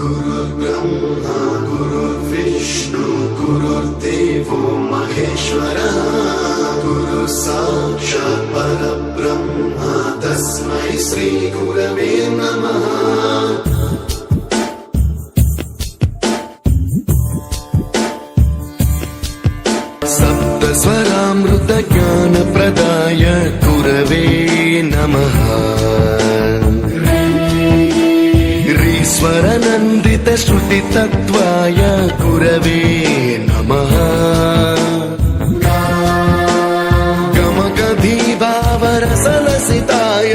गुरुर्ब्रह्मा गुरुर्विष्णु गुरुर्देवो महेश्वरः गुरु साक्षात् परब्रह्म तस्मै श्री गुरवे नमः। सप्तस्वरामृत ज्ञान प्रदाय गुरवे नमः। स्वरनन्दित श्रुति तत्त्वाय गुरवे नमः। गमगधीभावरसलसिताय